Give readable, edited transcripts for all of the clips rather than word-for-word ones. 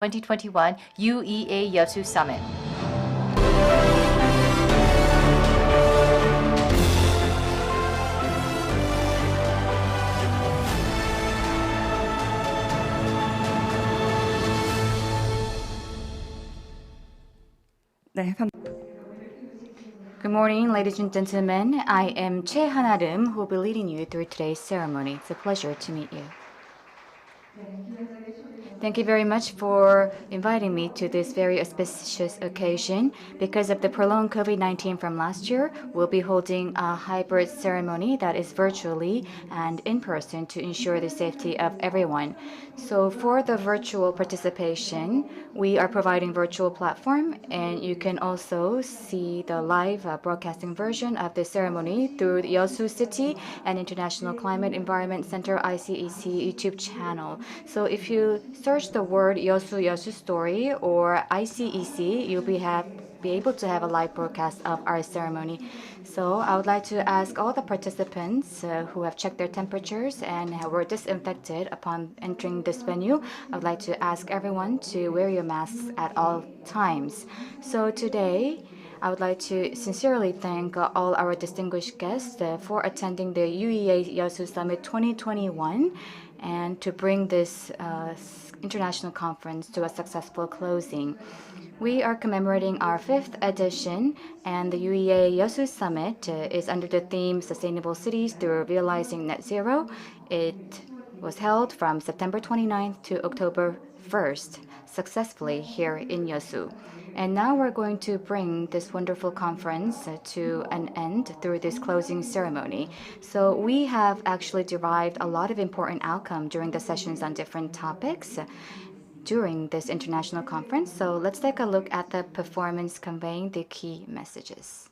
2021 UEA YEOSU Summit. Good morning, ladies and gentlemen. I am Choi Hanarim, who will be leading you through today's ceremony. It's a pleasure to meet you. Thank you very much for inviting me to this very auspicious occasion. Because of the prolonged COVID-19 from last year, we'll be holding a hybrid ceremony that is virtually and in person to ensure the safety of everyone. So for the virtual participation, we are providing virtual platform, and you can also see the live broadcasting version of the ceremony through the Yeosu City and International Climate Environment Center ICEC YouTube channel. So if you search the word Yeosu YEOSU story or ICEC, you'll be able to have a live broadcast of our ceremony. So I would like to ask all the participants who have checked their temperatures and were disinfected upon entering this venue. I would like to ask everyone to wear your masks at all times. So today, I would like to sincerely thank all our distinguished guests for attending the UEA YEOSU Summit 2021 and to bring this international conference to a successful closing. We are commemorating our 5th edition, and the UEA YEOSU Summit is under the theme Sustainable Cities Through Realizing Net Zero. It was held from September 29th to October 1st successfully here in Yeosu. And now we're going to bring this wonderful conference to an end through this closing ceremony. So we have actually derived a lot of important outcome during the sessions on different topics during this international conference. So let's take a look at the performance conveying the key messages.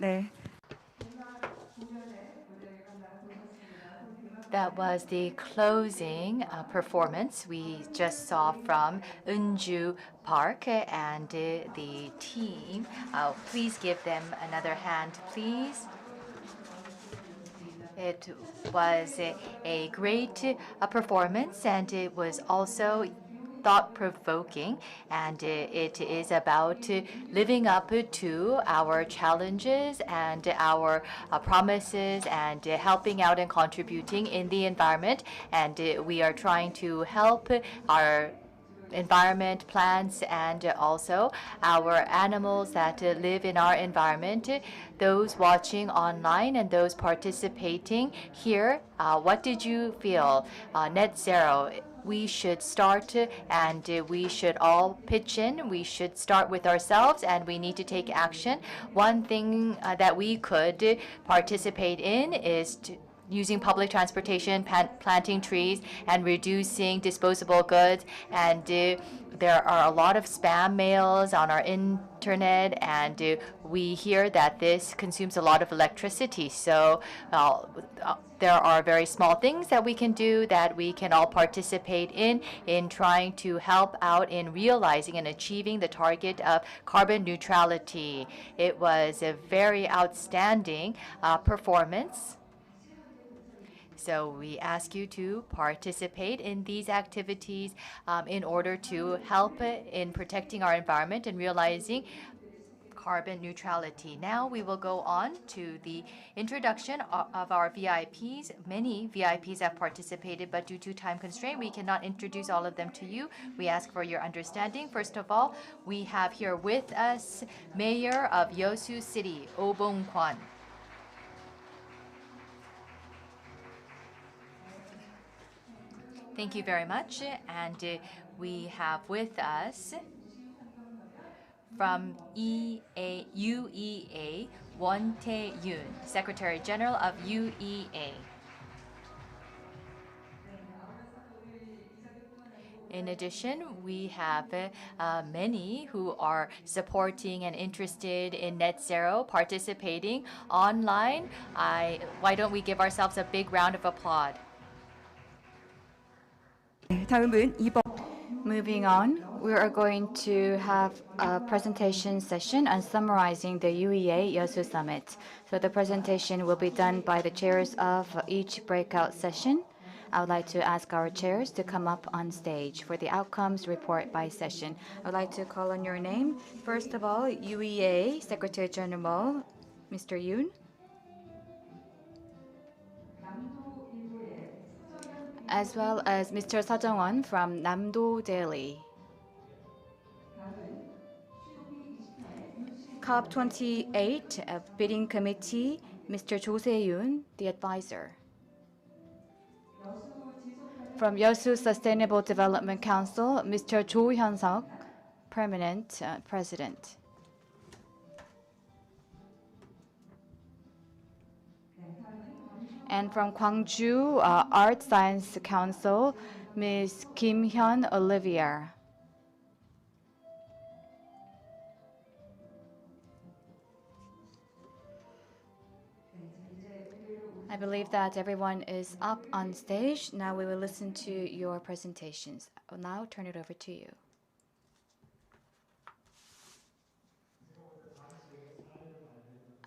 네. That was the closing performance we just saw from Unju Park and the team. Please give them another hand, please. It was a great performance, and it was also thought-provoking, and it is about living up to our challenges and our promises and helping out and contributing in the environment. And we are trying to help our environment, plants, and also our animals that live in our environment. Those watching online and those participating here, what did you feel? Net zero. We should start and we should all pitch in. We should start with ourselves and we need to take action. One thing that we could participate in is using public transportation, planting trees, and reducing disposable goods. And there are a lot of spam mails on our internet, and we hear that this consumes a lot of electricity. So there are very small things that we can do that we can all participate in trying to help out in realizing and achieving the target of carbon neutrality. It was a very outstanding performance. So we ask you to participate in these activities in order to help in protecting our environment and realizing carbon neutrality. Now we will go on to the introduction of our VIPs. Many VIPs have participated, but due to time constraint, we cannot introduce all of them to you. We ask for your understanding. First of all, we have here with us Mayor of Yeosu City, Oh Bong-kwan. Thank you very much. And we have with us from UEA, Won Tae-yoon, Secretary General of UEA. In addition, we have many who are supporting and interested in net zero, participating online. Why don't we give ourselves a big round of applause? 다음은 2번. Moving on, we are going to have a presentation session on summarizing the UEA YEOSU Summit. So the presentation will be done by the chairs of each breakout session. I would like to ask our chairs to come up on stage for the outcomes report by session. I would like to call on your name. First of all, UEA Secretary General, Mr. Yoon. As well as Mr. Sa Jung-won from Namdo Daily. COP28 Bidding Committee, Mr. Jo Se-yoon, the advisor. From YEOSU Sustainable Development Council, Mr. Jo Hyun-seok, Permanent President. And from Gwangju Art Science Council, Ms. Kim Hyun Olivia. I believe that everyone is up on stage. Now we will listen to your presentations. I'll now turn it over to you.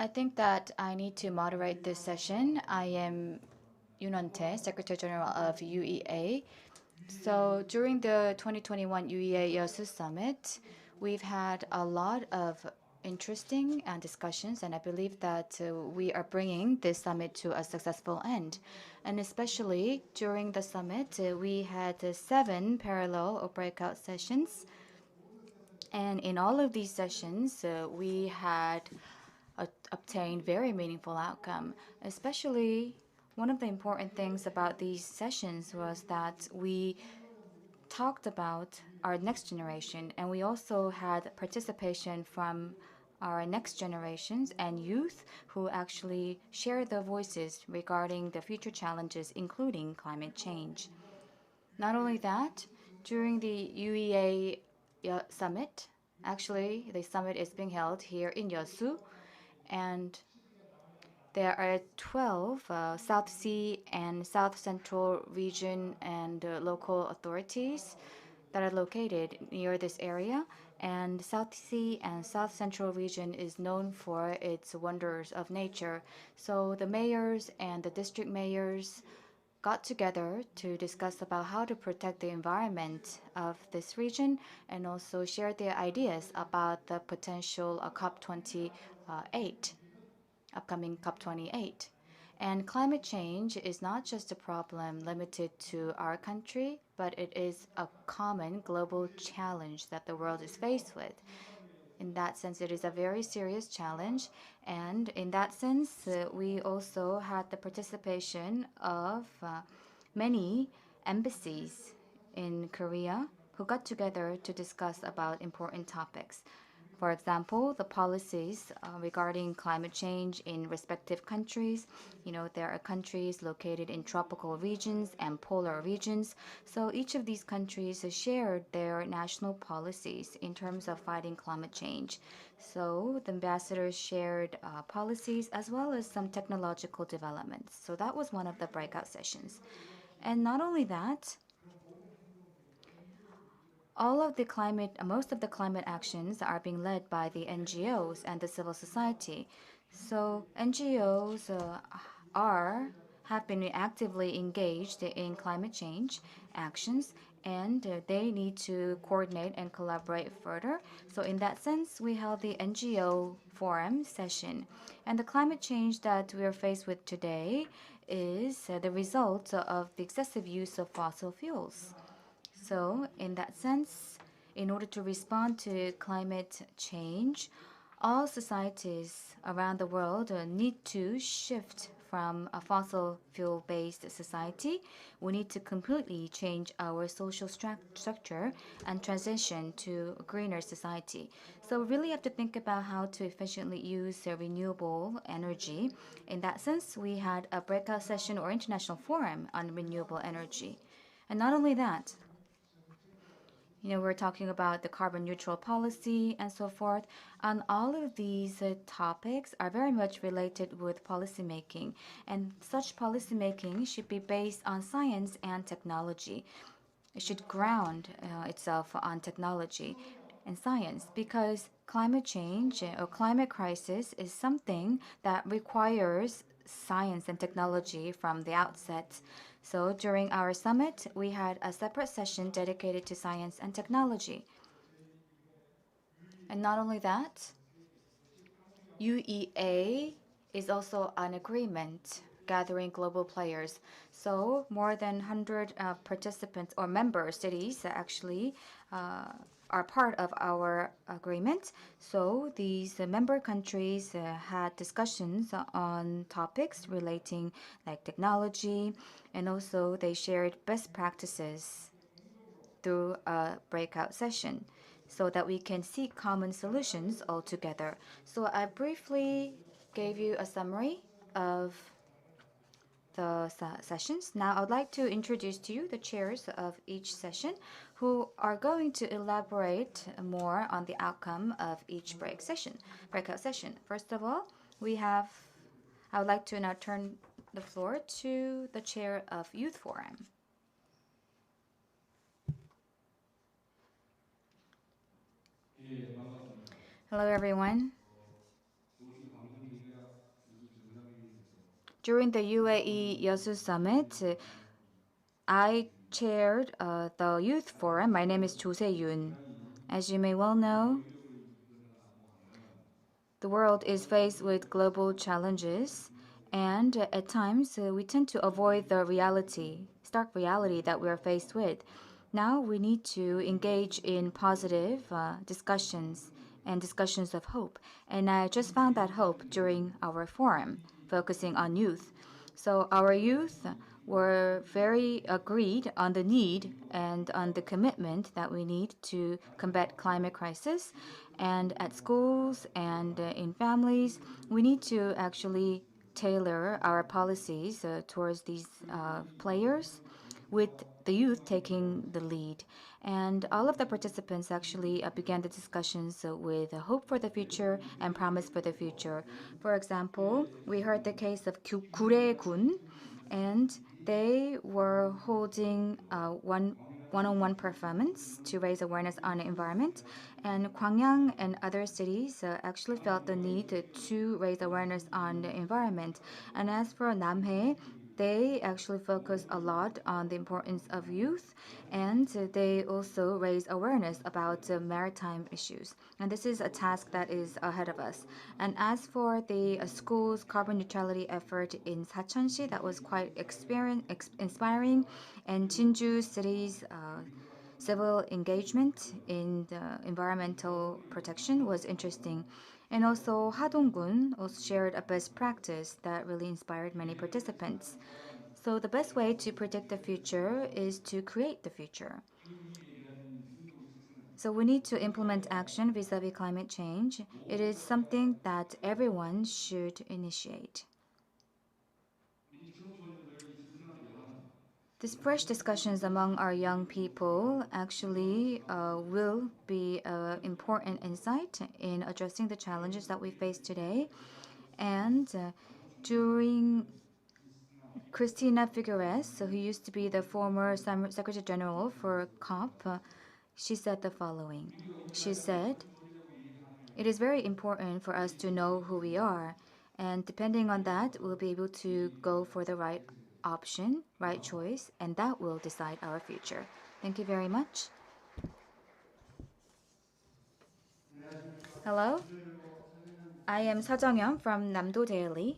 I think that I need to moderate this session. I am Yoon Won-tae, Secretary General of UEA. So during the 2021 UEA YEOSU Summit, we've had a lot of interesting discussions, and I believe that we are bringing this summit to a successful end. And especially during the summit, we had 7 parallel or breakout sessions. And in all of these sessions, we had obtained very meaningful outcome. Especially, one of the important things about these sessions was that we talked about our next generation, and we also had participation from our next generations and youth who actually share their voices regarding the future challenges, including climate change. Not only that, during the UEA Summit, actually the summit is being held here in YEOSU, And there are 12 South Sea and South Central region and local authorities that are located near this area. And South Sea and South Central region is known for its wonders of nature. So the mayors and the district mayors got together to discuss about how to protect the environment of this region and also share their ideas about the potential COP28, upcoming COP28. And climate change is not just a problem limited to our country, but it is a common global challenge that the world is faced with. In that sense, it is a very serious challenge. And in that sense, we also had the participation of many embassies in Korea who got together to discuss about important topics. For example, the policies regarding climate change in respective countries. There are countries located in tropical regions and polar regions. So each of these countries has shared their national policies in terms of fighting climate change. So the ambassadors shared policies as well as some technological developments. So that was one of the breakout sessions. And not only that, most of the climate actions are being led by the NGOs and the civil society. So NGOs have been actively engaged in climate change actions, and they need to coordinate and collaborate further. So in that sense, we held the NGO forum session. And the climate change that we are faced with today is the result of the excessive use of fossil fuels. So, in that sense, in order to respond to climate change, all societies around the world need to shift from a fossil fuel based society. We need to completely change our social structure and transition to a greener society. So, we really have to think about how to efficiently use renewable energy. In that sense, we had a breakout session or international forum on renewable energy. And not only that, we're talking about the carbon neutral policy and so forth. And all of these topics are very much related with policymaking. And such policymaking should be based on science and technology. It should ground itself on technology and science because climate change or climate crisis is something that requires science and technology from the outset. So during our summit, we had a separate session dedicated to science and technology. And not only that, UEA is also an agreement gathering global players. So more than 100 participants or member cities actually are part of our agreement. So these member countries had discussions on topics relating like technology, and also they shared best practices through a breakout session so that we can seek common solutions all together. So I briefly gave you a summary of the sessions. Now I would like to introduce to you the chairs of each session who are going to elaborate more on the outcome of each breakout session. First of all, I would like to now turn the floor to the chair of Youth Forum. Hello, everyone. During the UAE YEOSU summit, I chaired the youth forum. My name is Jo Se-yoon. As you may well know, the world is faced with global challenges, and at times we tend to avoid the stark reality that we are faced with. Now we need to engage in positive discussions and discussions of hope. And I just found that hope during our forum, focusing on youth. So our youth were very agreed on the need and on the commitment that we need to combat climate crisis. And at schools and in families, we need to actually tailor our policies towards these players with the youth taking the lead. And all of the participants actually began the discussions with hope for the future and promise for the future. For example, we heard the case of Gure-gun, and they were holding one-on-one performance to raise awareness on the environment. And Gwangyang and other cities actually felt the need to raise awareness on the environment. And as for Namhae, they actually focus a lot on the importance of youth, and they also raise awareness about maritime issues. And this is a task that is ahead of us. And as for the school's carbon neutrality effort in Sacheonsi, that was quite inspiring, and Jinju city's civil engagement in the environmental protection was interesting. And also, Hadonggun also shared a best practice that really inspired many participants. So the best way to predict the future is to create the future. So we need to implement action vis-à-vis climate change. It is something that everyone should initiate. These fresh discussions among our young people actually will be an important insight in addressing the challenges that we face today. And during Christina Figueres, who used to be the former Secretary General for COP, she said the following. She said, "It is very important for us to know who we are, and depending on that, we'll be able to go for the right option, right choice, and that will decide our future." Thank you very much. Hello, I am Seo Jung-yeon from Namdo Daily.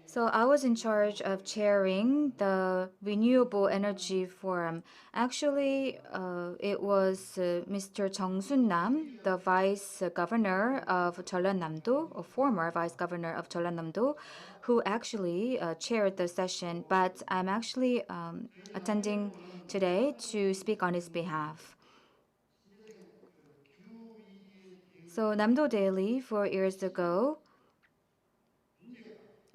So I was in charge of chairing the Renewable Energy Forum. Actually, it was Mr. Jung Sun-nam, the Vice Governor of Jeollanam-do, or former Vice Governor of Jeollanam-do, who actually chaired the session. But I'm actually attending today to speak on his behalf. So Namdo Daily, 4 years ago,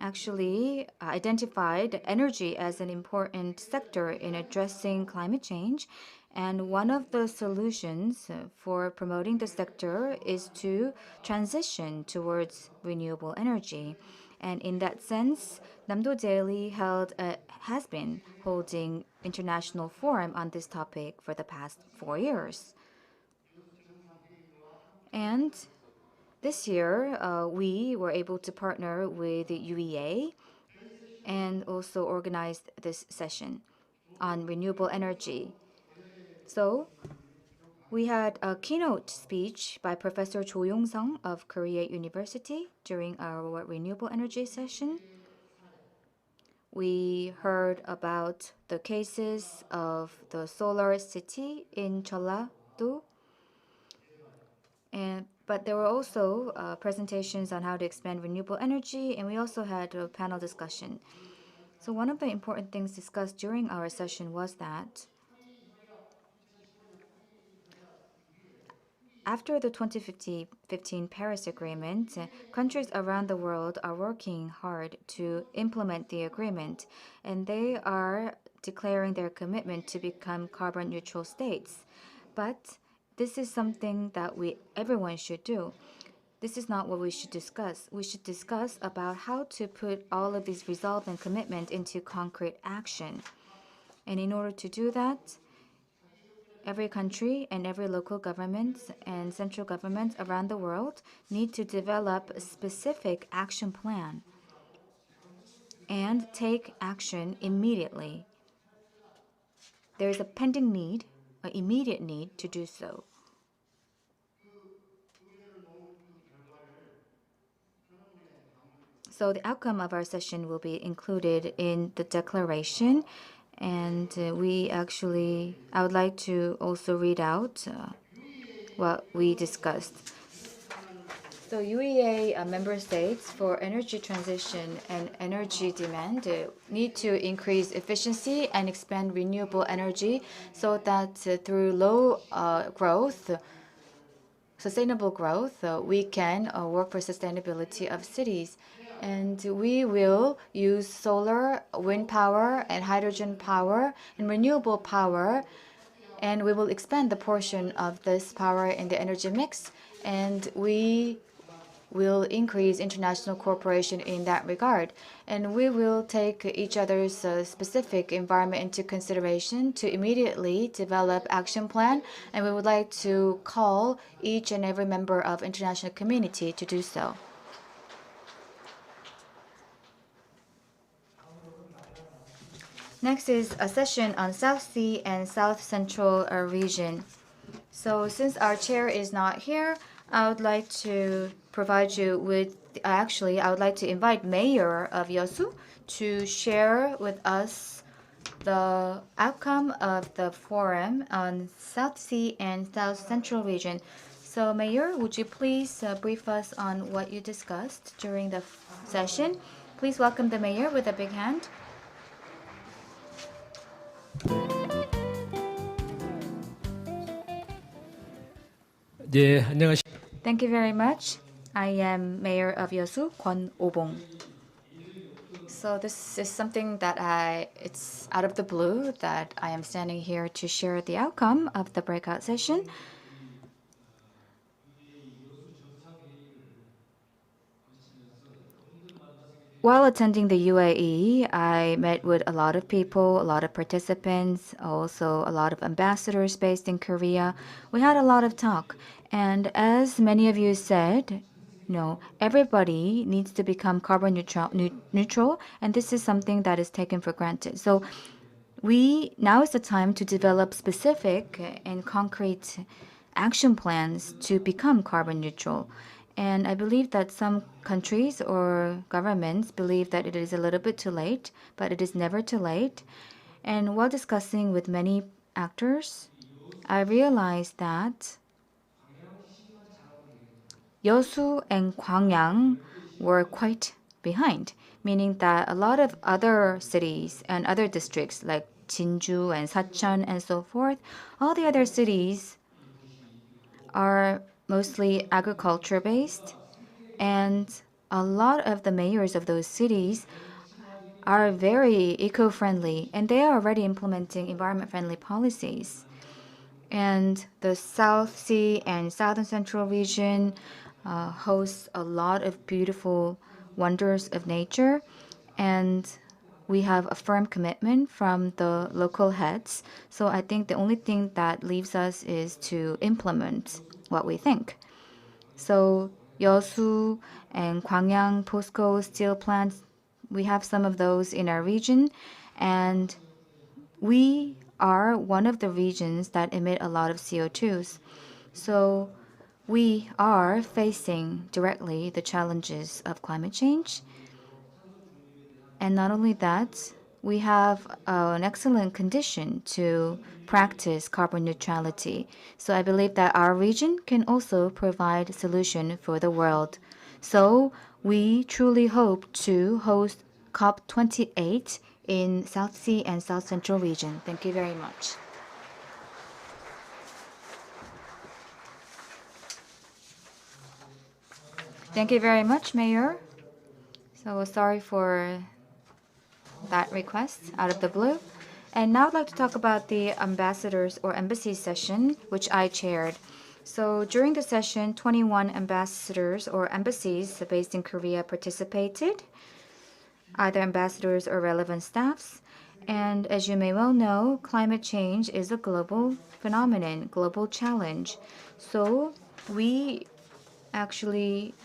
actually identified energy as an important sector in addressing climate change. And one of the solutions for promoting the sector is to transition towards renewable energy. And in that sense, Namdo Daily has been holding international forum on this topic for the past 4 years. And this year, we were able to partner with UEA and also organized this session on renewable energy. So we had a keynote speech by Professor Cho Yong-sung of Korea University during our renewable energy session. We heard about the cases of the solar city in Jeolla-do, but there were also presentations on how to expand renewable energy, and we also had a panel discussion. So one of the important things discussed during our session was that after the 2015 Paris Agreement, countries around the world are working hard to implement the agreement, and they are declaring their commitment to become carbon neutral states. But this is something that everyone should do. This is not what we should discuss. We should discuss about how to put all of these resolve and commitment into concrete action. And in order to do that, every country and every local government and central government around the world need to develop a specific action plan and take action immediately. There is a pending need, an immediate need to do so. So the outcome of our session will be included in the declaration, and I would like to also read out what we discussed. So UEA member states for energy transition and energy demand need to increase efficiency and expand renewable energy so that through low growth, sustainable growth, we can work for sustainability of cities. And we will use solar, wind power, and hydrogen power, and renewable power. And we will expand the portion of this power in the energy mix. And we will increase international cooperation in that regard. And we will take each other's specific environment into consideration to immediately develop action plan. And we would like to call each and every member of international community to do so. Next is a session on South Sea and South Central region. So since our chair is not here, I would like to provide you with, I would like to invite Mayor of YEOSU to share with us the outcome of the forum on South Sea and South Central region. So Mayor, would you please brief us on what you discussed during the session? Please welcome the Mayor with a big hand. 네, 안녕하십니까. Thank you very much. I am Mayor of YEOSU, Kwon Oh-bong. So this is something that it's out of the blue that I am standing here to share the outcome of the breakout session. While attending the UAE, I met with a lot of people, a lot of participants, also a lot of ambassadors based in Korea. We had a lot of talk. And as many of you said, everybody needs to become carbon neutral, and this is something that is taken for granted. So now is the time to develop specific and concrete action plans to become carbon neutral. And I believe that some countries or governments believe that it is a little bit too late, but it is never too late. And while discussing with many actors, I realized that Yeosu and Gwangyang were quite behind, meaning that a lot of other cities and other districts like Jinju and Sachon and so forth, all the other cities are mostly agriculture based, and a lot of the mayors of those cities are very eco-friendly, and they are already implementing environment-friendly policies. And the South Sea and Southern Central region hosts a lot of beautiful wonders of nature, and we have a firm commitment from the local heads. So I think the only thing that leaves us is to implement what we think. So Yeosu and Gwangyang POSCO steel plants, we have some of those in our region, and we are one of the regions that emit a lot of CO2s. So we are facing directly the challenges of climate change. And not only that, we have an excellent condition to practice carbon neutrality. So I believe that our region can also provide a solution for the world. So we truly hope to host COP28 in South Sea and South Central region. Thank you very much. Thank you very much, Mayor. So sorry for that request out of the blue. And now I'd like to talk about the ambassadors or embassy session, which I chaired. So during the session, 21 ambassadors or embassies based in Korea participated, either ambassadors or relevant staffs. And as you may well know, climate change is a global phenomenon, global challenge. So we actually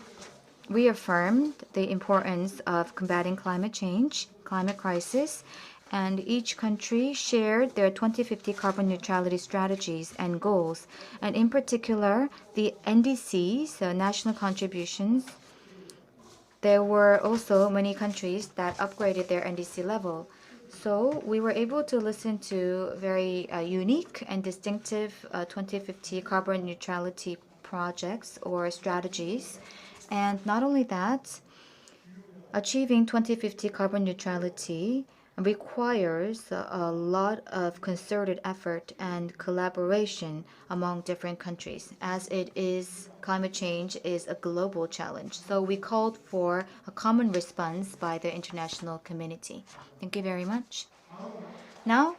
reaffirmed the importance of combating climate change, climate crisis, and each country shared their 2050 carbon neutrality strategies and goals. And in particular, the NDCs, so national contributions, there were also many countries that upgraded their NDC level. So we were able to listen to very unique and distinctive 2050 carbon neutrality projects or strategies. And not only that, achieving 2050 carbon neutrality requires a lot of concerted effort and collaboration among different countries, as it is climate change is a global challenge. So we called for a common response by the international community. Thank you very much. Now,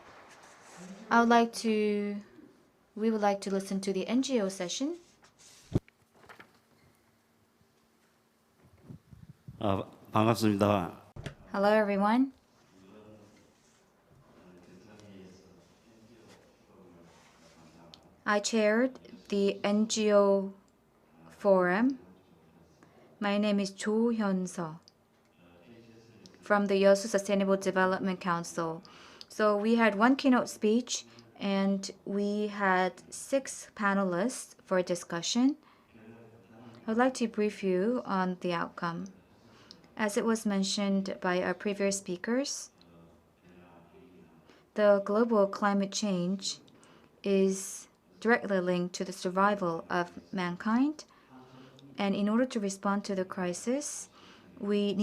we would like to listen to the NGO session. 반갑습니다. Hello, everyone. I chaired the NGO forum. My name is Jo Hyun-seo from the YEOSU Sustainable Development Council. So we had one keynote speech and we had 6 panelists for discussion. I would like to brief you on the outcome. As it was mentioned by our previous speakers, the global climate change is directly linked to the survival of mankind. And in order to respond to the crisis, we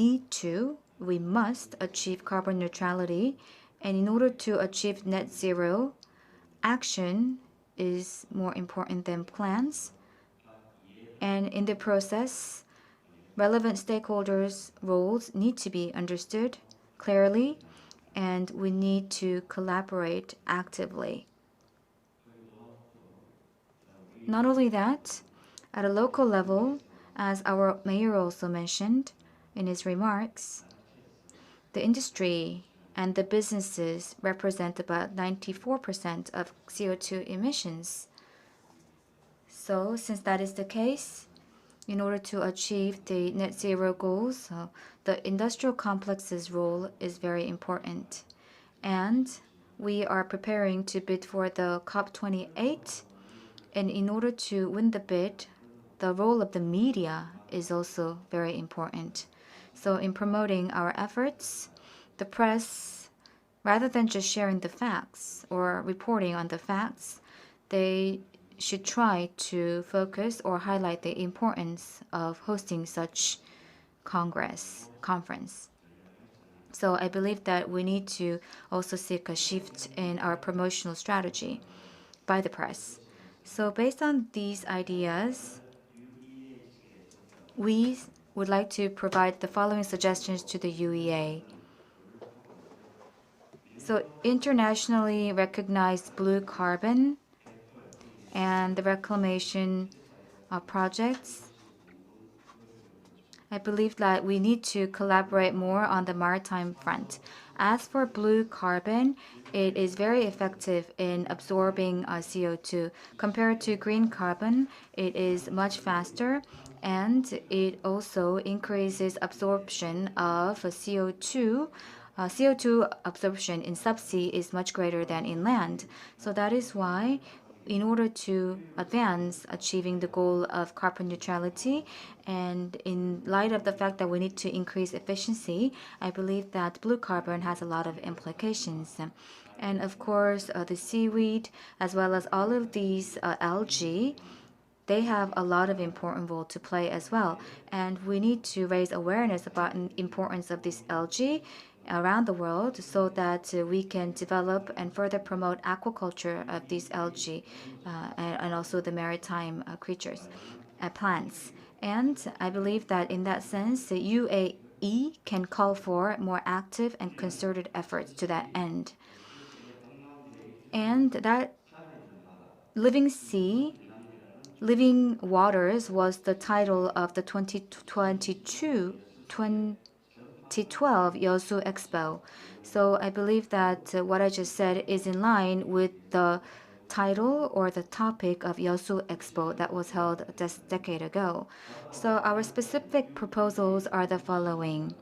must achieve carbon neutrality. And in order to achieve net zero, action is more important than plans. And in the process, relevant stakeholders' roles need to be understood clearly, and we need to collaborate actively. Not only that, at a local level, as our mayor also mentioned in his remarks, the industry and the businesses represent about 94% of CO2 emissions. So, since that is the case, in order to achieve the net zero goals, the industrial complex's role is very important. And we are preparing to bid for the COP28. And in order to win the bid, the role of the media is also very important. So in promoting our efforts, the press, rather than just sharing the facts or reporting on the facts, they should try to focus or highlight the importance of hosting such conference. So I believe that we need to also seek a shift in our promotional strategy by the press. So based on these ideas, we would like to provide the following suggestions to the UEA. So internationally recognized blue carbon and the reclamation projects. I believe that we need to collaborate more on the maritime front. As for blue carbon, it is very effective in absorbing CO2. Compared to green carbon, it is much faster and it also increases absorption of CO2. CO2 absorption in subsea is much greater than in land. So that is why in order to advance achieving the goal of carbon neutrality, and in light of the fact that we need to increase efficiency, I believe that blue carbon has a lot of implications. And of course, the seaweed, as well as all of these algae, they have a lot of important role to play as well. And we need to raise awareness about the importance of this algae around the world so that we can develop and further promote aquaculture of these algae and also the maritime creatures, plants. And I believe that in that sense, the UAE can call for more active and concerted efforts to that end. And that Living Sea, Living Waters was the title of the 2012 YEOSU Expo. So I believe that what I just said is in line with the title or the topic of YEOSU Expo that was held a decade ago. So our specific proposals are the following.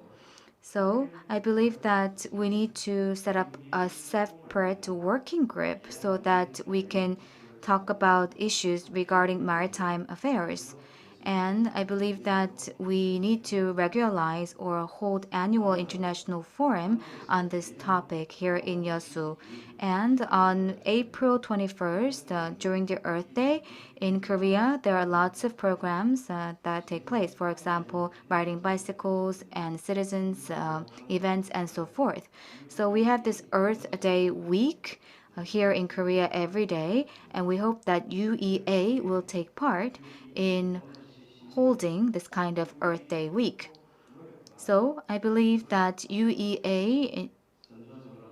So I believe that we need to set up a separate working group so that we can talk about issues regarding maritime affairs. And I believe that we need to regularize or hold annual international forum on this topic here in Yeosu. And on April 21st, during the Earth Day in Korea, there are lots of programs that take place. For example, riding bicycles and citizens events and so forth. So we have this Earth Day week here in Korea every day, and we hope that UEA will take part in holding this kind of Earth Day week. So I believe that UEA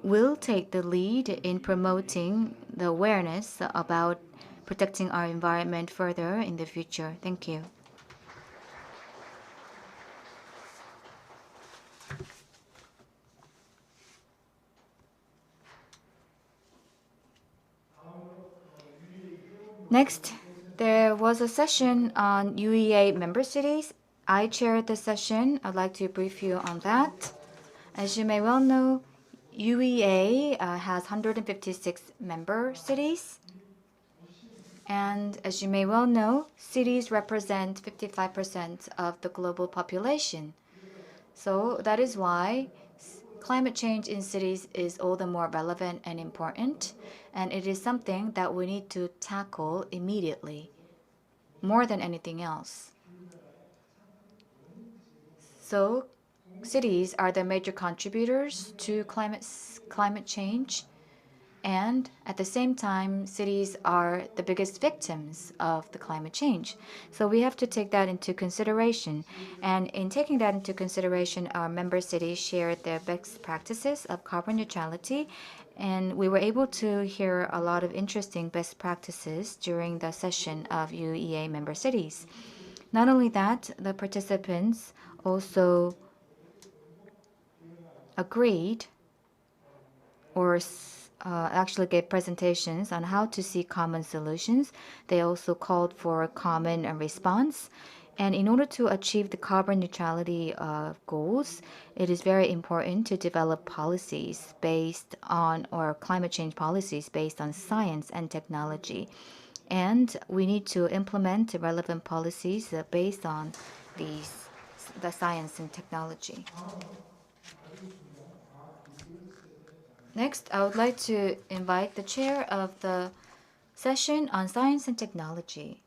will take the lead in promoting the awareness about protecting our environment further in the future. Thank you. Next, there was a session on UEA member cities. I chaired the session. I'd like to brief you on that. As you may well know, UEA has 156 member cities. And as you may well know, cities represent 55% of the global population. So that is why climate change in cities is all the more relevant and important. And it is something that we need to tackle immediately, more than anything else. So cities are the major contributors to climate change. And at the same time, cities are the biggest victims of the climate change. So we have to take that into consideration. And in taking that into consideration, our member cities shared their best practices of carbon neutrality. And we were able to hear a lot of interesting best practices during the session of UEA member cities. Not only that, the participants also agreed or actually gave presentations on how to see common solutions. They also called for a common response. And in order to achieve the carbon neutrality goals, it is very important to develop policies based on, or climate change policies based on science and technology. And we need to implement relevant policies based on the science and technology. Next, I would like to invite the chair of the session on science and technology.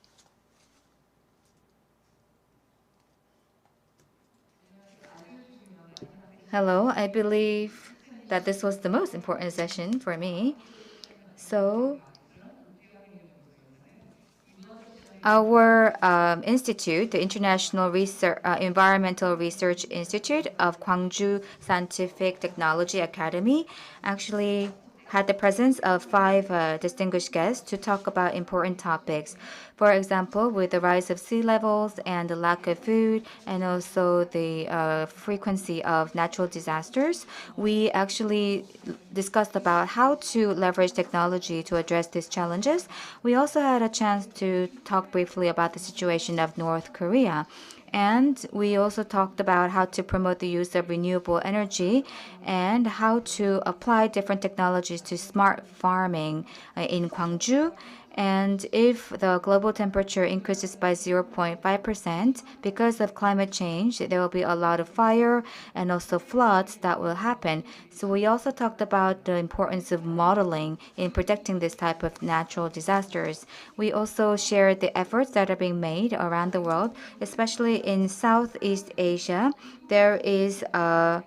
Hello, I believe that this was the most important session for me. So our institute, the International Environmental Research Institute of Gwangju Scientific Technology Academy, actually had the presence of 5 distinguished guests to talk about important topics. For example, with the rise of sea levels and the lack of food, and also the frequency of natural disasters, we actually discussed about how to leverage technology to address these challenges. We also had a chance to talk briefly about the situation of North Korea. And we also talked about how to promote the use of renewable energy and how to apply different technologies to smart farming in Gwangju. And if the global temperature increases by 0.5% because of climate change, there will be a lot of fire and also floods that will happen. So we also talked about the importance of modeling in protecting this type of natural disasters. We also shared the efforts that are being made around the world, especially in Southeast Asia. There is a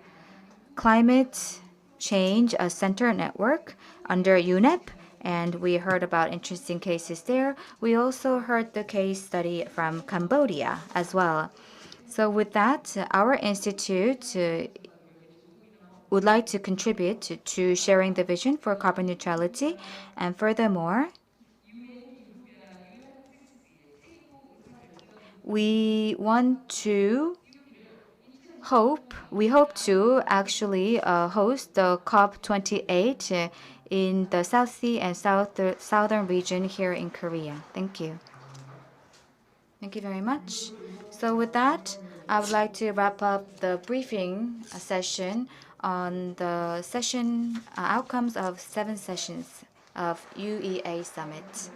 climate change center network under UNEP, and we heard about interesting cases there. We also heard the case study from Cambodia as well. So with that, our institute would like to contribute to sharing the vision for carbon neutrality. And furthermore, we hope to actually host the COP28 in the South Sea and southern region here in Korea. Thank you. Thank you very much. So with that, I would like to wrap up the briefing session on the session outcomes of 7 sessions of UEA Summit.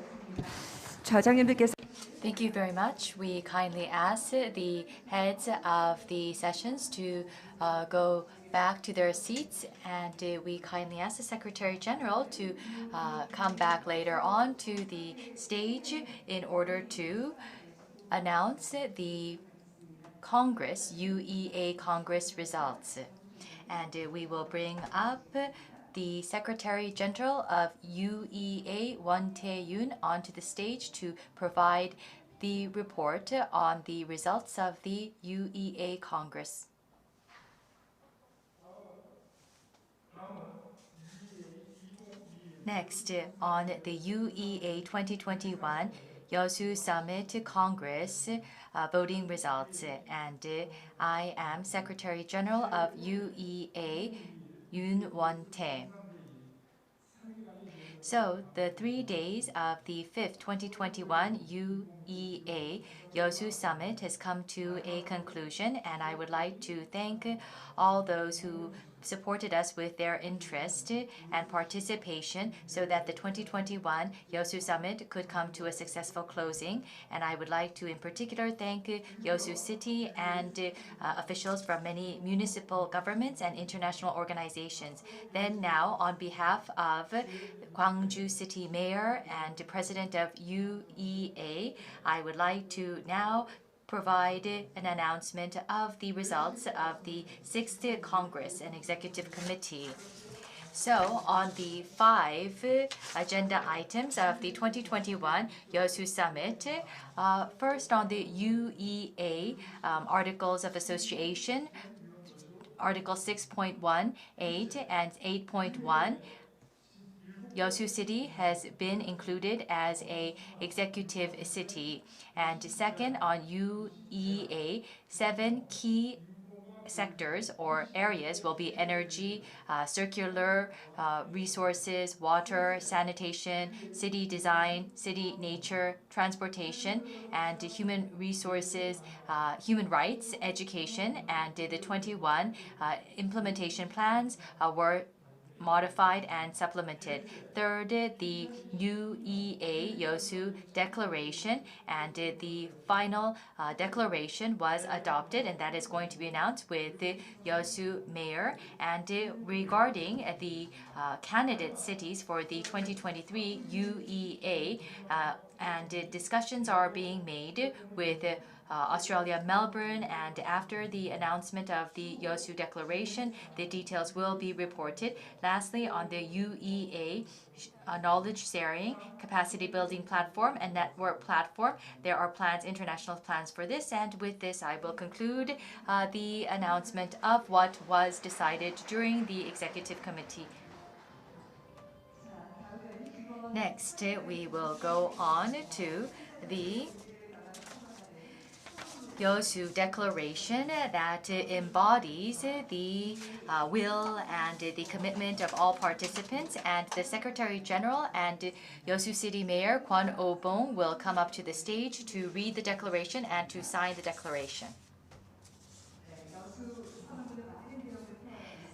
좌장님들께서 Thank you very much. We kindly ask the heads of the sessions to go back to their seats, and we kindly ask the Secretary General to come back later on to the stage in order to announce the Congress, UEA Congress results. And we will bring up the Secretary General of UEA Tae-yoon onto the stage to provide the report on the results of the UEA Congress. Next, on the UEA 2021 YEOSU Summit Congress voting results. And I am Secretary General of UEA Yoon Won-tae. So the 3 days of the 5th 2021 UEA YEOSU Summit has come to a conclusion, and I would like to thank all those who supported us with their interest and participation so that the 2021 YEOSU Summit could come to a successful closing. And I would like to in particular thank YEOSU City and officials from many municipal governments and international organizations. Then now, on behalf of Gwangju City Mayor and President of UEA, I would like to now provide an announcement of the results of the 6th Congress and Executive Committee. So, on the 5 agenda items of the 2021 YEOSU Summit, first on the UEA Articles of Association, Article 6.1, 8, and 8.1, YEOSU City has been included as a executive city. And second, on UEA, 7 key sectors or areas will be energy, circular resources, water, sanitation, city design, city nature, transportation, and human resources, human rights, education. And the 21 implementation plans were modified and supplemented. Third, the UEA YEOSU Declaration, and the final declaration was adopted, and that is going to be announced with the YEOSU Mayor. And regarding the candidate cities for the 2023 UEA, and discussions are being made with Australia, Melbourne, and after the announcement of the YEOSU Declaration, the details will be reported. Lastly, on the UEA knowledge sharing, capacity building platform, and network platform, there are plans, international plans for this. And with this, I will conclude the announcement of what was decided during the Executive Committee. Next, we will go on to the YEOSU Declaration that embodies the will and the commitment of all participants, and the Secretary General and YEOSU City Mayor Kwon Oh-bong will come up to the stage to read the declaration and to sign the declaration.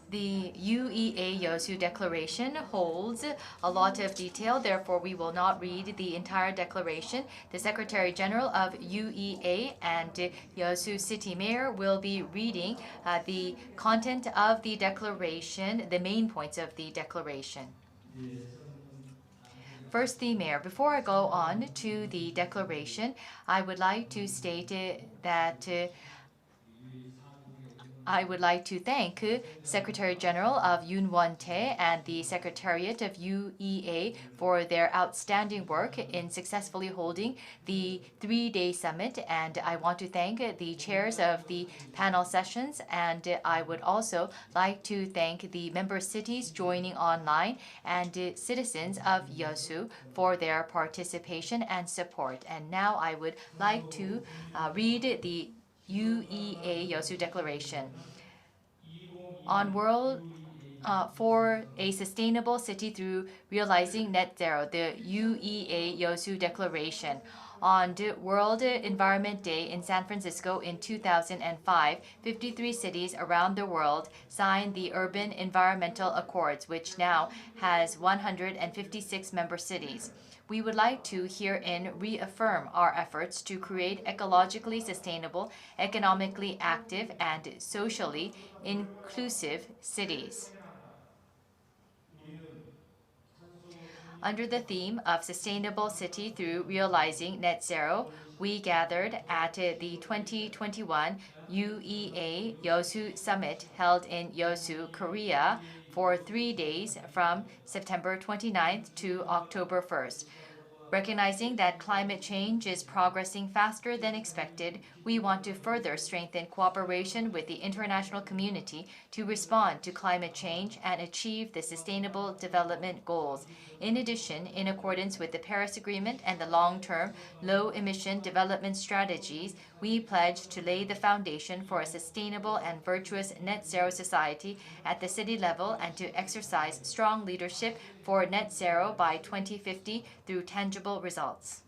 The UEA YEOSU Declaration holds a lot of detail, therefore we will not read the entire declaration. The Secretary General of UEA and YEOSU City Mayor will be reading the content of the declaration, the main points of the declaration. First, the Mayor. Before I go on to the declaration, I would like to state that I would like to thank Secretary General of Yoon Won-tae and the Secretariat of UEA for their outstanding work in successfully holding the 3-day summit. And I want to thank the chairs of the panel sessions. And I would also like to thank the member cities joining online and citizens of YEOSU for their participation and support. And now I would like to read the UEA YEOSU Declaration. For a sustainable city through realizing net zero, the UEA YEOSU Declaration. On World Environment Day in San Francisco in 2005, 53 cities around the world signed the Urban Environmental Accords, which now has 156 member cities. We would like to herein reaffirm our efforts to create ecologically sustainable, economically active, and socially inclusive cities. Under the theme of Sustainable City through Realizing Net Zero, we gathered at the 2021 UEA YEOSU Summit held in YEOSU, Korea for 3 days from September 29th to October 1st. Recognizing that climate change is progressing faster than expected, we want to further strengthen cooperation with the international community to respond to climate change and achieve the Sustainable Development Goals. In addition, in accordance with the Paris Agreement and the long-term low-emission development strategies, we pledge to lay the foundation for a sustainable and virtuous net zero society at the city level and to exercise strong leadership for net zero by 2050 through tangible results.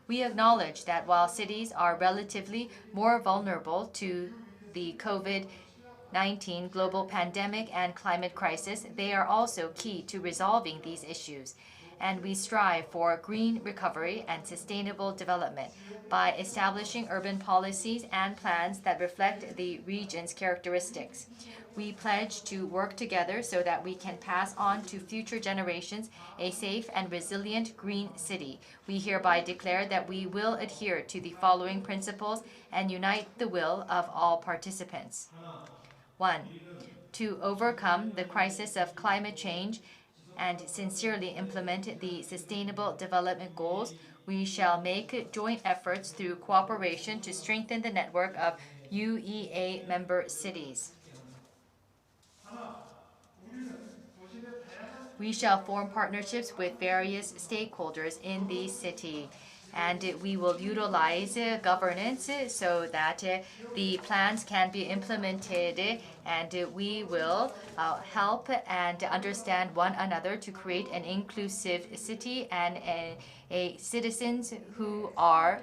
We acknowledge that while cities are relatively more vulnerable to the COVID-19 global pandemic and climate crisis, they are also key to resolving these issues. And we strive for green recovery and sustainable development by establishing urban policies and plans that reflect the region's characteristics. We pledge to work together so that we can pass on to future generations a safe and resilient green city. We hereby declare that we will adhere to the following principles and unite the will of all participants. 1. To overcome the crisis of climate change and sincerely implement the Sustainable Development Goals, we shall make joint efforts through cooperation to strengthen the network of UEA member cities. We shall form partnerships with various stakeholders in the city, and we will utilize governance so that the plans can be implemented, and we will help and understand one another to create an inclusive city and a citizens who are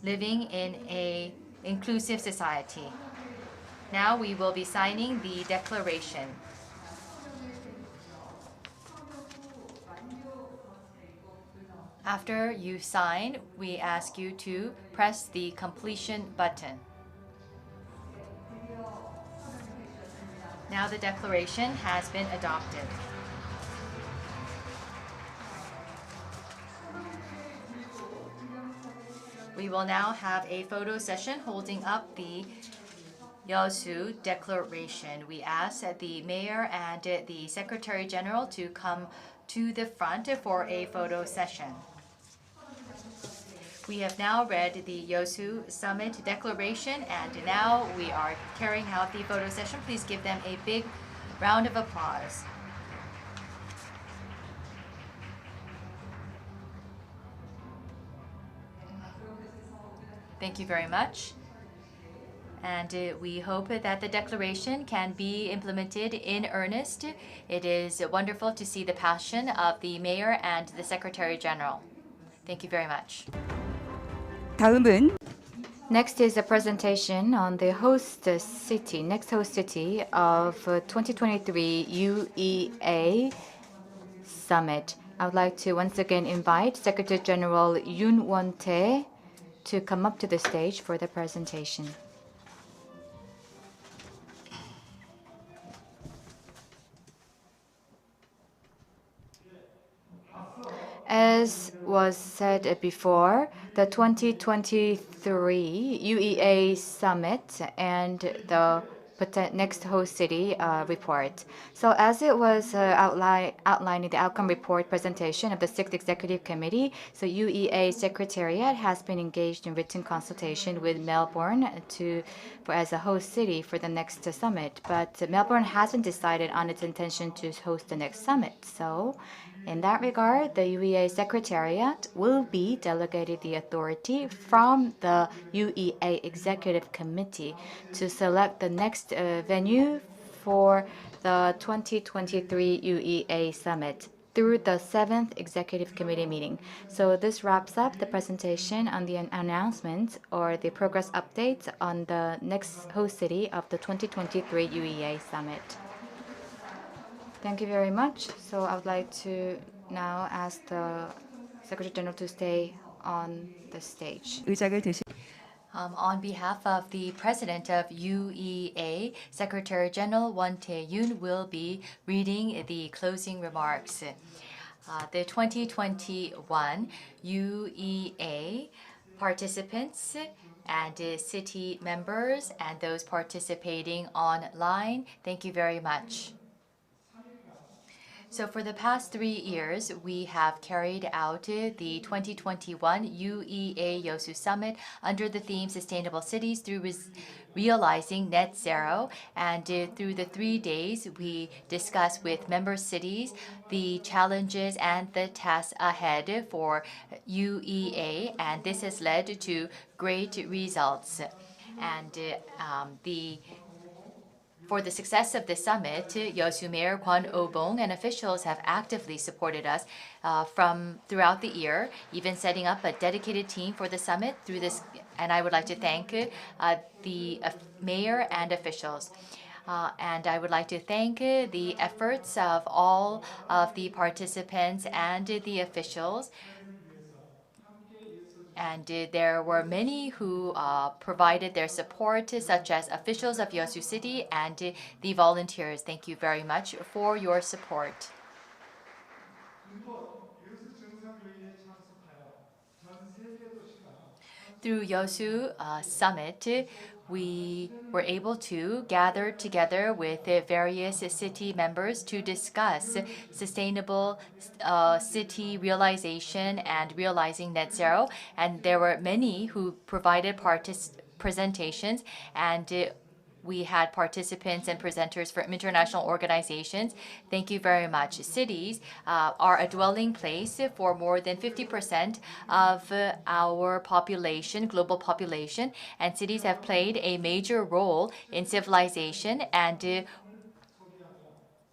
living in an inclusive society. Now we will be signing the declaration. After you sign, we ask you to press the completion button. Now the declaration has been adopted. We will now have a photo session holding up the YEOSU Declaration. We ask the Mayor and the Secretary General to come to the front for a photo session. We have now read the YEOSU Summit Declaration, and now we are carrying out the photo session. Please give them a big round of applause. Thank you very much. And we hope that the declaration can be implemented in earnest. It is wonderful to see the passion of the Mayor and the Secretary General. Thank you very much. 다음은 Next is a presentation on the next host city of 2023 UEA Summit. I would like to once again invite Secretary General Yoon Won-tae to come up to the stage for the presentation. As was said before, the 2023 UEA Summit and the next host city report. So as it was outlined in the outcome report presentation of the 6th Executive Committee, so UEA Secretariat has been engaged in written consultation with Melbourne as a host city for the next summit. But Melbourne hasn't decided on its intention to host the next summit. So in that regard, the UEA Secretariat will be delegated the authority from the UEA Executive Committee to select the next venue for the 2023 UEA Summit through the 7th Executive Committee meeting. So this wraps up the presentation on the announcement or the progress updates on the next host city of the 2023 UEA Summit. Thank you very much. So I would like to now ask the Secretary General to stay on the stage. 의장을 드실 On behalf of the President of UEA, Secretary General Won Tae-yoon will be reading the closing remarks. The 2021 UEA participants and city members and those participating online, thank you very much. So for the past 3 years, we have carried out the 2021 UEA YEOSU Summit under the theme Sustainable Cities through realizing net zero. And through the 3 days, we discussed with member cities the challenges and the tasks ahead for UEA, and this has led to great results. And for the success of the summit, Yeosu Mayor Kwon Oh-bong and officials have actively supported us from throughout the year, even setting up a dedicated team for the summit through this. And I would like to thank the mayor and officials. And I would like to thank the efforts of all of the participants and the officials. And there were many who provided their support, such as officials of Yeosu City and the volunteers. Thank you very much for your support. Through Yeosu Summit, we were able to gather together with various city members to discuss sustainable city realization and realizing net zero. And there were many who provided presentations, and we had participants and presenters from international organizations. Thank you very much. Cities are a dwelling place for more than 50% of our population, global population, and cities have played a major role in civilization, and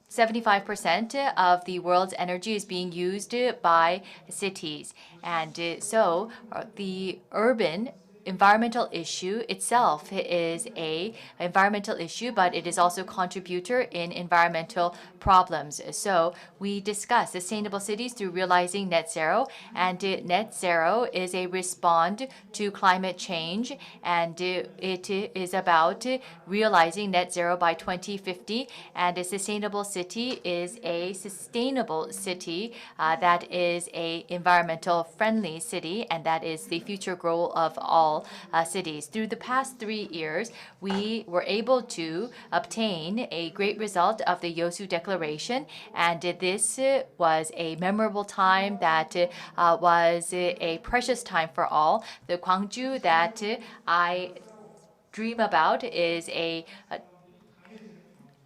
75% of the world's energy is being used by cities. And so the urban environmental issue itself is a environmental issue, but it is also a contributor in environmental problems. So we discuss sustainable cities through realizing net zero, and net zero is a response to climate change, and it is about realizing net zero by 2050, and a sustainable city is a sustainable city that is a environmental friendly city, and that is the future goal of all cities. Through the past 3 years, we were able to obtain a great result of the YEOSU Declaration, and this was a memorable time that was a precious time for all. The Gwangju that I dream about is a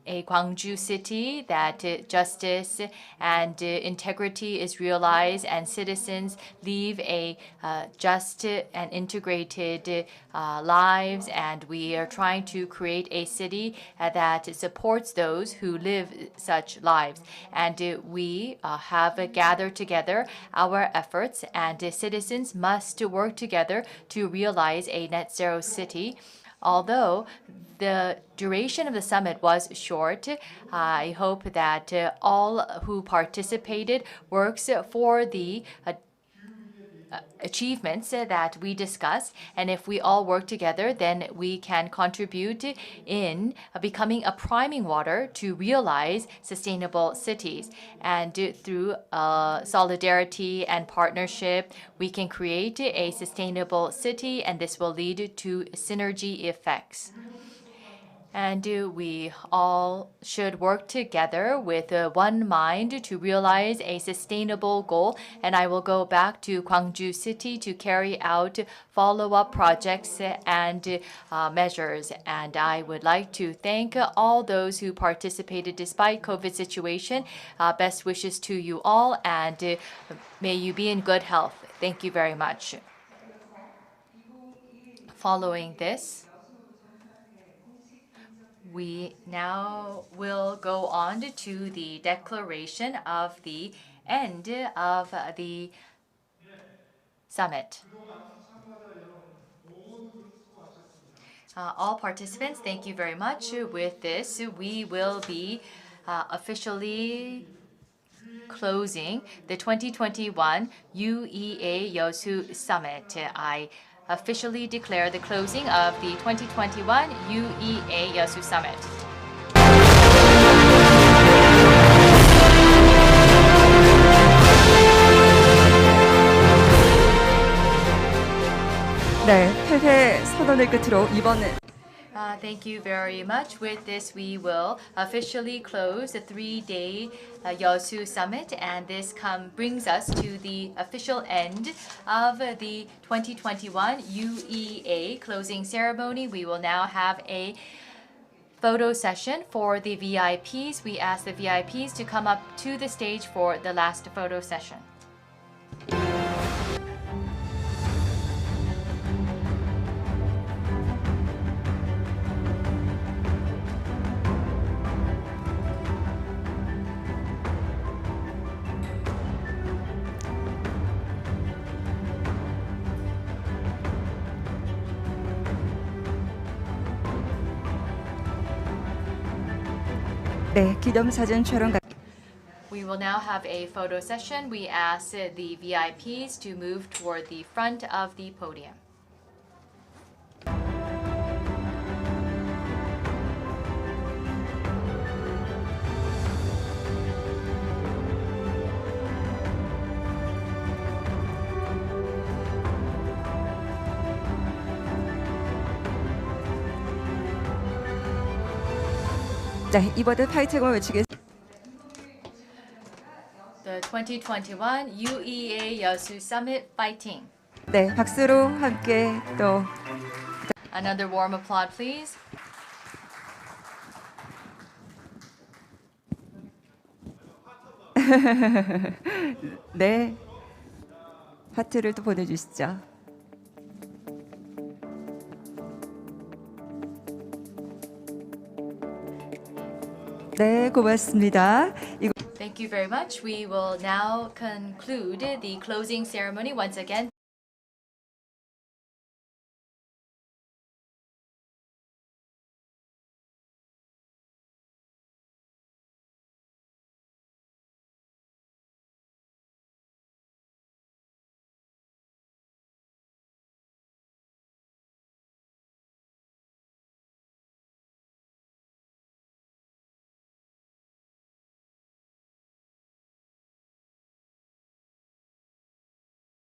Gwangju city that justice and integrity is realized, and citizens live a just and integrated lives. And we are trying to create a city that supports those who live such lives. And we have gathered together our efforts, and citizens must work together to realize a net zero city. Although the duration of the summit was short, I hope that all who participated works for the achievements that we discussed, and if we all work together, then we can contribute in becoming a priming water to realize sustainable cities. And through solidarity and partnership, we can create a sustainable city, and this will lead to synergy effects. And we all should work together with one mind to realize a sustainable goal. And I will go back to Gwangju City to carry out follow-up projects and measures. And I would like to thank all those who participated despite COVID situation. Best wishes to you all, and may you be in good health. Thank you very much. Following this, we now will go on to the declaration of the end of the summit. All participants, thank you very much. With this, we will be officially closing the 2021 UEA YEOSU Summit. I officially declare the closing of the 2021 UEA YEOSU Summit. 네, 폐회 선언을 끝으로 이번은 Thank you very much. With this, we will officially close the 3-day YEOSU Summit, and this brings us to the official end of the 2021 UEA closing ceremony. We will now have a photo session for the VIPs. We ask the VIPs to come up to the stage for the last photo session. 네, 기념사진 촬영 We will now have a photo session. We ask the VIPs to move toward the front of the podium. 네, 이번에 파이팅을 외치겠습니다. The 2021 UEA YEOSU Summit Fighting. 네, 박수로 함께 또 Another warm applause, please. 네, 하트를 또 보내주시죠. 네, 고맙습니다. Thank you very much. We will now conclude the closing ceremony. Once again,